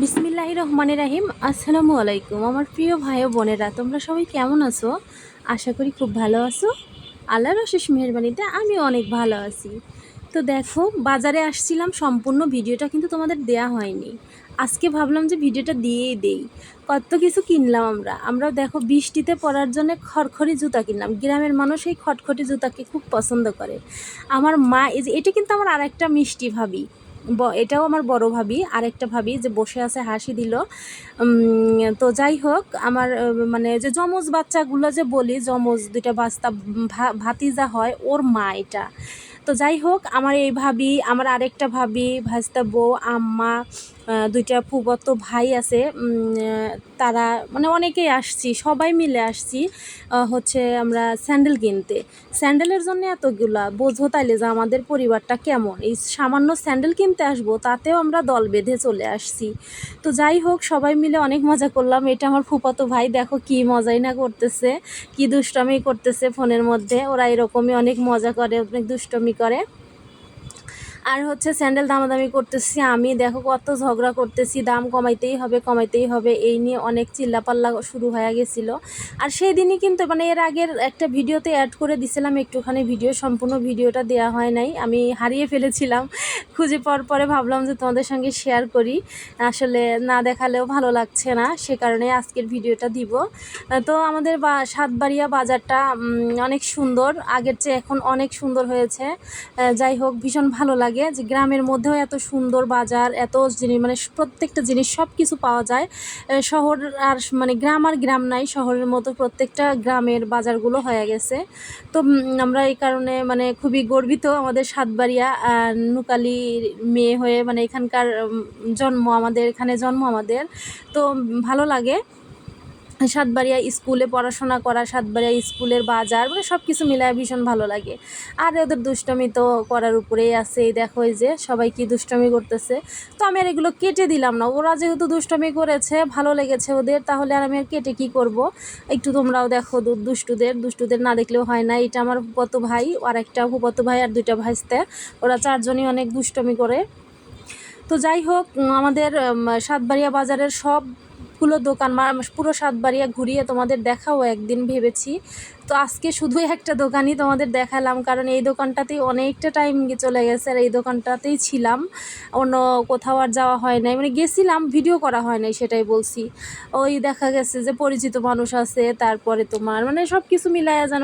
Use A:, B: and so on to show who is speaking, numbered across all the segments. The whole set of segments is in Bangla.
A: বিসমিল্লাহির রহমানির রাহিম। আসসালামু আলাইকুম আমার প্রিয় ভাই ও বোনেরা, তোমরা সবাই কেমন আছো? আশা করি খুব ভালো আছো। আল্লাহর অশেষ মেহেরবানিতে আমি অনেক ভালো আছি। তো দেখো, বাজারে আসছিলাম, সম্পূর্ণ ভিডিওটা কিন্তু তোমাদের দেয়া হয়নি। আজকে ভাবলাম যে ভিডিওটা দিয়েই দেই। কত কিছু কিনলাম আমরা দেখো, বৃষ্টিতে পরার জন্য খড়খড়ি জুতা কিনলাম। গ্রামের মানুষ এই খটখটি জুতাকে খুব পছন্দ করে। আমার মা, এই যে এটা কিন্তু আমার আরেকটা মিষ্টি ভাবি, এটাও আমার বড় ভাবি, আরেকটা ভাবি যে বসে আছে হাসি দিল। তো যাই হোক, আমার মানে যে যমজ বাচ্চাগুলো যে বলি, যমজ দুইটা বাচ্চা ভাতিজা হয়, ওর মা এটা। তো যাই হোক, আমার এই ভাবি, আমার আরেকটা ভাবি, ভাস্তা বউ, আম্মা, দুইটা ফুফাতো ভাই আছে, তারা মানে অনেকেই আসছি, সবাই মিলে আসছি হচ্ছে আমরা স্যান্ডেল কিনতে। স্যান্ডেলের জন্য এতগুলা, বোঝো তাইলে যে আমাদের পরিবারটা কেমন। এই সামান্য স্যান্ডেল কিনতে আসবো, তাতেও আমরা দল বেঁধে চলে আসছি। তো যাই হোক, সবাই মিলে অনেক মজা করলাম। এটা আমার ফুফাতো ভাই, দেখো কি মজাই না করতেছে, কি দুষ্টামি করতেছে ফোনের মধ্যে। ওরা এরকমই অনেক মজা করে, অনেক দুষ্টমি করে। আর হচ্ছে স্যান্ডেল দামাদামি করতেছি আমি, দেখো কত ঝগড়া করতেছি, দাম কমাইতেই হবে কমাইতেই হবে, এই নিয়ে অনেক চিল্লাপাল্লা শুরু হয়ে গেছিলো। আর সেই দিনই কিন্তু মানে এর আগের একটা ভিডিওতে অ্যাড করে দিছিলাম একটুখানি ভিডিও, সম্পূর্ণ ভিডিওটা দেওয়া হয় নাই, আমি হারিয়ে ফেলেছিলাম। খুঁজে পরে ভাবলাম যে তোমাদের সঙ্গে শেয়ার করি, আসলে না দেখালেও ভালো লাগছে না, সে কারণে আজকের ভিডিওটা দিব। তো আমাদের সাতবাড়িয়া বাজারটা অনেক সুন্দর, আগের চেয়ে এখন অনেক সুন্দর হয়েছে। যাই হোক, ভীষণ ভালো লাগে যে গ্রামের মধ্যেও এত সুন্দর বাজার, এত জিনিস, মানে প্রত্যেকটা জিনিস সব কিছু পাওয়া যায়। শহর আর মানে গ্রাম আর গ্রাম নাই, শহরের মতো প্রত্যেকটা গ্রামের বাজারগুলো হয়ে গেছে। তো আমরা এই কারণে মানে খুবই গর্বিত, আমাদের সাতবাড়িয়া নুকালির মেয়ে হয়ে, মানে এখানকার জন্ম, আমাদের এখানে জন্ম আমাদের। তো ভালো লাগে সাতবাড়িয়া স্কুলে পড়াশোনা করা, সাতবাড়িয়া স্কুলের বাজার, মানে সব কিছু মিলায় ভীষণ ভালো লাগে। আর ওদের দুষ্টমি তো করার উপরেই আছে, এই দেখো এই যে সবাই কি দুষ্টমি করতেছে। তো আমি আর এগুলো কেটে দিলাম না, ওরা যেহেতু দুষ্টমি করেছে, ভালো লেগেছে ওদের, তাহলে আর আমি আর কেটে কী করব। একটু তোমরাও দেখো দুষ্টুদের না দেখলেও হয় না। এটা আমার ফুফাতো ভাই, আর একটা ফুফাতো ভাই, আর দুইটা ভাইস্তে, ওরা চারজনই অনেক দুষ্টমি করে। তো যাই হোক, আমাদের সাতবাড়িয়া বাজারের সবগুলো দোকান, পুরো সাতবাড়িয়া ঘুরিয়ে তোমাদের দেখাও একদিন ভেবেছি। তো আজকে শুধু একটা দোকানই তোমাদের দেখালাম, কারণ এই দোকানটাতেই অনেকটা টাইম চলে গেছে, আর এই দোকানটাতেই ছিলাম, অন্য কোথাও আর যাওয়া হয় নাই, মানে গেছিলাম, ভিডিও করা হয় নাই, সেটাই বলছি। ওই দেখা গেছে যে পরিচিত মানুষ আছে, তারপরে তোমার মানে সব কিছু মিলায়া যেন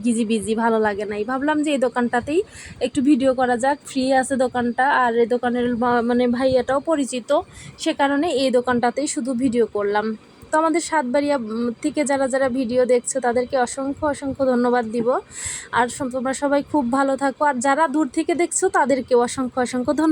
A: গিজি বিজি, ভালো লাগে নাই। ভাবলাম যে এই দোকানটাতেই একটু ভিডিও করা যাক, ফ্রি আছে দোকানটা, আর এই দোকানের মানে ভাইয়াটাও পরিচিত, সে কারণে এই দোকানটাতেই শুধু ভিডিও করলাম। তো আমাদের সাতবাড়িয়া থেকে যারা ভিডিও দেখছো, তাদেরকে অসংখ্য ধন্যবাদ দিব। আর তোমরা সবাই খুব ভালো থাকো, আর যারা দূর থেকে দেখছো তাদেরকেও অসংখ্য ধন্যবাদ।